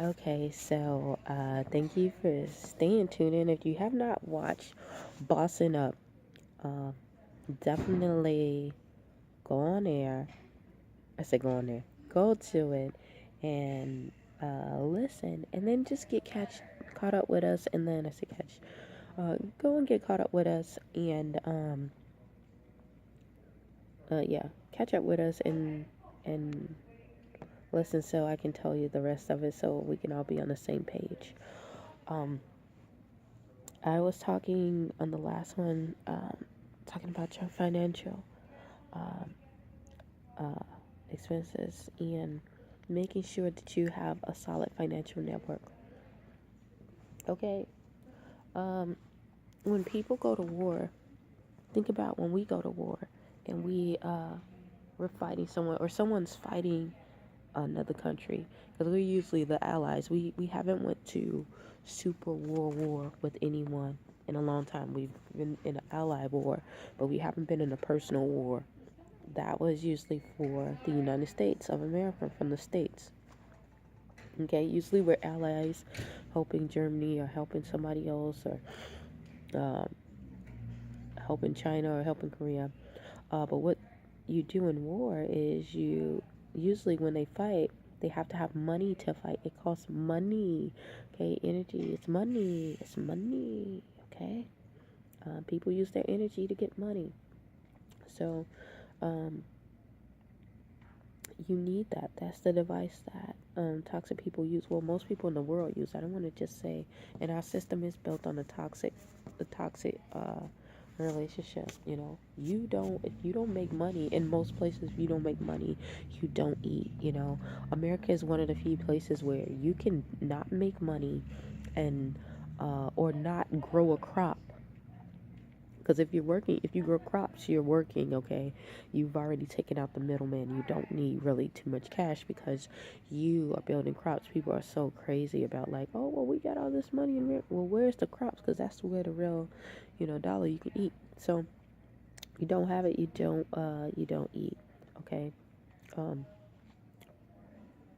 Okay, so thank you for staying tuned in. If you have not watched Bossing Up, uh, definitely go on there. I said go on there. Go to it and listen, and then just get caught up with us. And then I said catch. Go and get caught up with us, and yeah, catch up with us and listen so I can tell you the rest of it so we can all be on the same page. Um, I was talking on the last one, talking about your financial um, uh, expenses and making sure that you have a solid financial network. Okay, um, when people go to war, think about when we go to war and we're fighting someone or someone's fighting another country because we're usually the allies. We haven't went to super war with anyone in a long time. We've been in an ally war, but we haven't been in a personal war. That was usually for the United States of America from the states. Okay, usually we're allies, helping Germany or helping somebody else or um, helping China or helping Korea. But what you do in war is you usually when they fight, they have to have money to fight. It costs money. Okay, energy. It's money. It's money. Okay, people use their energy to get money. So um, you need that. That's the device that toxic people use. Well, most people in the world use. I don't want to just say, and our system is built on the toxic relationship. You know, you don't if you don't make money in most places. If you don't make money, you don't eat. You know, America is one of the few places where you can not make money and or not grow a crop because if you're working, if you grow crops, you're working, okay? You've already taken out the middleman. You don't need really too much cash because you are building crops. People are so crazy about like, oh, well, we got all this money in there. Well, where's the crops? Because that's where the real, dollar you can eat. So you don't have it, you don't eat, okay? Um,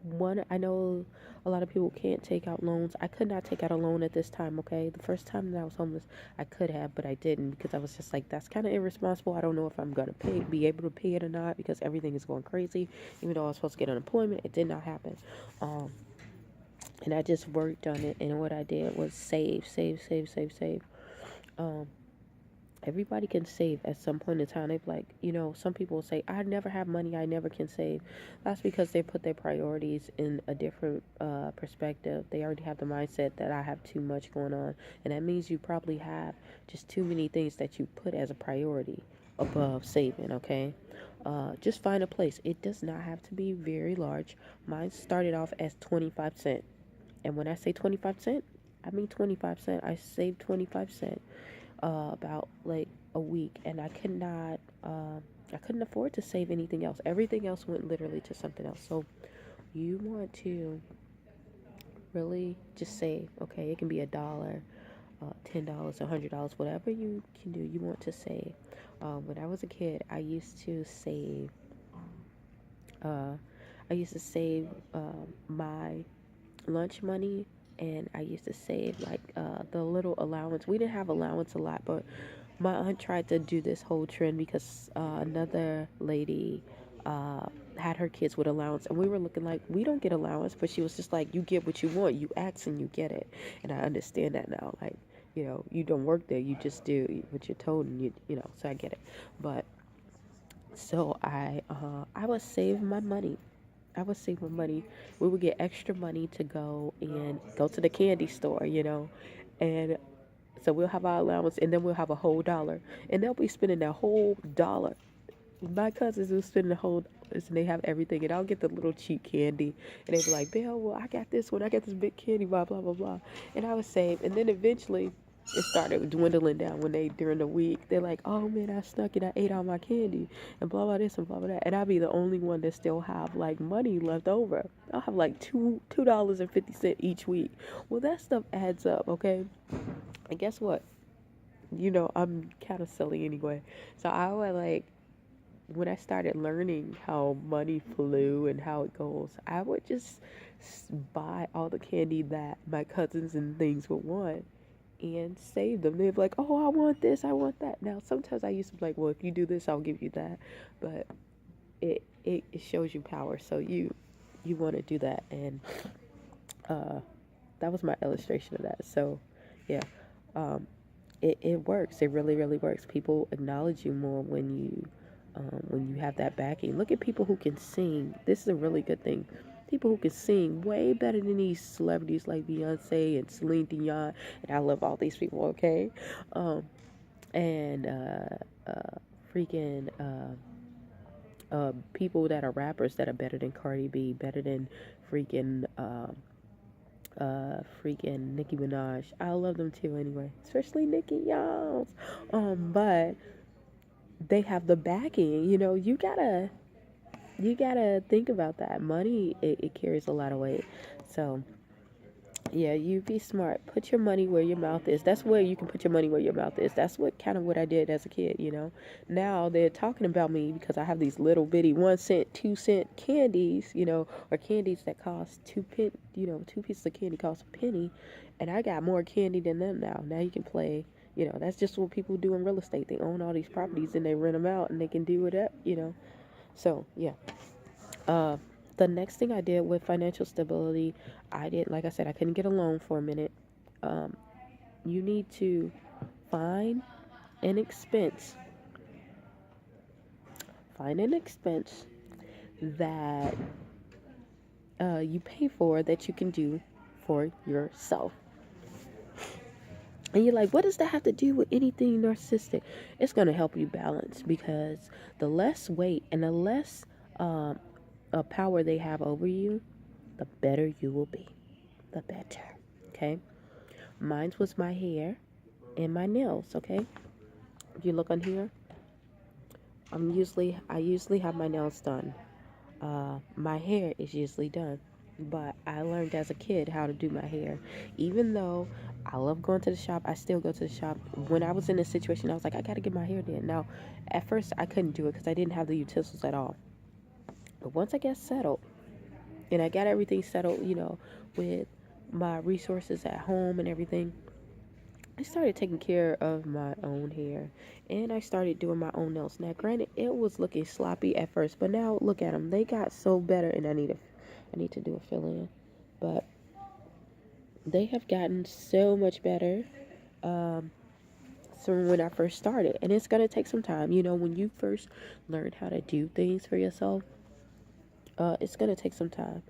One, I know a lot of people can't take out loans. I could not take out a loan at this time, okay? The first time that I was homeless, I could have, but I didn't because I was just like, that's kind of irresponsible. I don't know if I'm going to be able to pay it or not because everything is going crazy. Even though I was supposed to get unemployment, it did not happen. Um, and I just worked on it, and what I did was save, save, save, save, save. Um, Everybody can save at some point in time. They're like, some people say, I never have money, I never can save. That's because they put their priorities in a different perspective. They already have the mindset that I have too much going on. And that means you probably have just too many things that you put as a priority above saving, okay? Just find a place. It does not have to be very large. Mine started off as 25 cents. And when I say 25 cents, I mean 25 cents. I saved 25 cents about like a week, and I couldn't afford to save anything else. Everything else went literally to something else. So you want to really just save. Okay, it can be $1, $10, $100, whatever you can do. You want to save. When I was a kid, Uh, I used to save my lunch money, and I used to save like the little allowance. We didn't have allowance a lot, but my aunt tried to do this whole trend because another lady had her kids with allowance, and we were looking like we don't get allowance, but she was just like, you get what you want, you ask and you get it. And I understand that now. Like, you don't work there, you just do what you're told, and so I get it. But so I would save my money. I would save my money. We would get extra money to go to the candy store. And so we'll have our allowance, and then we'll have a whole dollar, and they'll be spending that whole dollar. My cousins will spend the whole dollars, and they have everything, and I'll get the little cheap candy, and they be like, "Bill, well, I got this one, I got this big candy, blah blah blah blah," and I would save, and then eventually. It started dwindling down when they during the week they're like, oh man, I snuck it, I ate all my candy, and blah blah this and blah blah that, and I'll be the only one that still have like money left over. I'll have like $2.50 each week. Well, that stuff adds up, okay. And guess what? I'm kind of silly anyway. So I would like when I started learning how money flew and how it goes, I would just buy all the candy that my cousins and things would want and save them. They'd be like, "Oh, I want this, I want that." Now, sometimes I used to be like, "Well, if you do this, I'll give you that," but it shows you power, so you want to do that, and uh, that was my illustration of that. So, yeah, um, it works. It really really works. People acknowledge you more when you have that backing. Look at people who can sing. This is a really good thing. People who can sing way better than these celebrities like Beyonce and Celine Dion, and I love all these people. Okay, um, and freaking people that are rappers that are better than Cardi B, better than freaking freaking Nicki Minaj. I love them too anyway, especially Nicki Young. But they have the backing. You gotta think about that. Money it carries a lot of weight. So yeah, you be smart. Put your money where your mouth is. That's where you can put your money where your mouth is. That's what I did as a kid. Now they're talking about me because I have these little bitty 1 cent, 2 cent candies, or candies that cost 2 pence, 2 pieces of candy cost a penny, and I got more candy than them now. Now you can play. That's just what people do in real estate. They own all these properties and they rent them out and they can do it. So yeah. Uh, the next thing I did with financial stability, like I said, I couldn't get a loan for a minute. Um, you need to find an expense, find an expense that you pay for that you can do for yourself. And you're like, what does that have to do with anything narcissistic? It's going to help you balance because the less weight and the less um, power they have over you, the better you will be. The better. Okay? Mine was my hair and my nails. Okay? If you look on here, I usually have my nails done. My hair is usually done, but I learned as a kid how to do my hair. Even though I love going to the shop, I still go to the shop. When I was in this situation, I was like, I gotta get my hair done. Now, at first, I couldn't do it because I didn't have the utensils at all. But once I got settled and I got everything settled, with my resources at home and everything, I started taking care of my own hair and I started doing my own nails. Now, granted, it was looking sloppy at first, but now look at them. They got so better, and I need to do a fill in, but they have gotten so much better. Um, so when I first started, and it's gonna take some time. When you first learn how to do things for yourself, it's gonna take some time.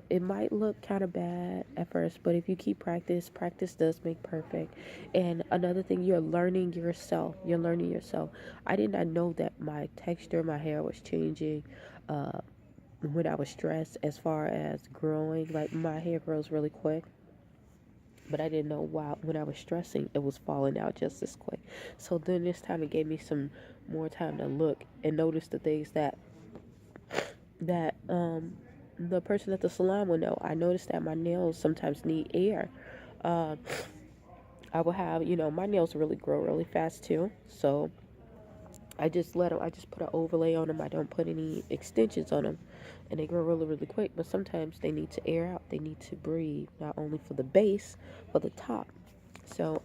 It might look kind of bad at first, but if you keep practice does make perfect. And another thing, you're learning yourself. You're learning yourself. I did not know that my texture, my hair was changing uh, when I was stressed, as far as growing. Like my hair grows really quick, but I didn't know why when I was stressing, it was falling out just as quick. So then this time it gave me some more time to look and notice the things that the person at the salon would know. I noticed that my nails sometimes need air. Uh, I will have, my nails really grow really fast too. So I just let them, I just put an overlay on them. I don't put any extensions on them. And they grow really, really quick. But sometimes they need to air out. They need to breathe, not only for the base, but the top. So,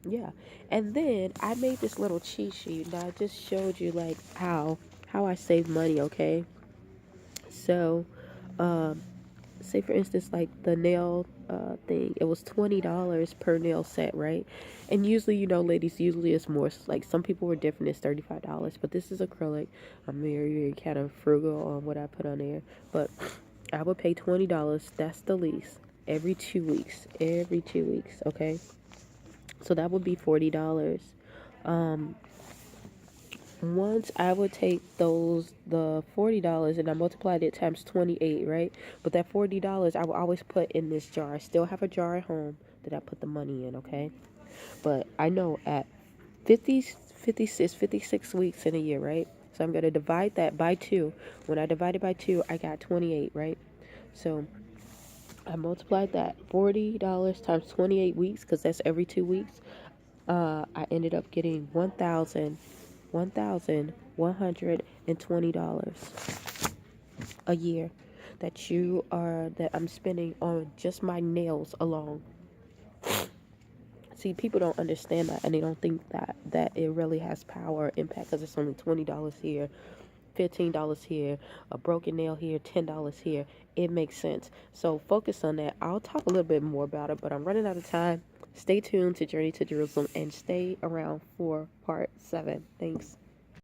yeah. And then I made this little cheat sheet. Now I just showed you like how I save money, okay? So, um, say for instance, like the nail thing, it was $20 per nail set, right? And usually, ladies, usually it's more. Like some people were different. It's $35, but this is acrylic. I'm very, very kind of frugal on what I put on there, but I would pay $20. That's the least. Every 2 weeks. Every 2 weeks. Okay. So that would be $40. Um, Once I would take the $40 and I multiplied it times 28, right? But that $40 I would always put in this jar. I still have a jar at home that I put the money in, okay? But I know at 50, 56 weeks in a year, right? So I'm going to divide that by 2. When I divide it by 2, I got 28, right? So I multiplied that $40 times 28 weeks, because that's every 2 weeks. I ended up getting 1,000 $120 a year that I'm spending on just my nails alone. See, people don't understand that, and they don't think that it really has power or impact because it's only $20 here, $15 here, a broken nail here, $10 here. It makes sense. So focus on that. I'll talk a little bit more about it, but I'm running out of time. Stay tuned to Journey to Jerusalem and stay around for part 7. Thanks.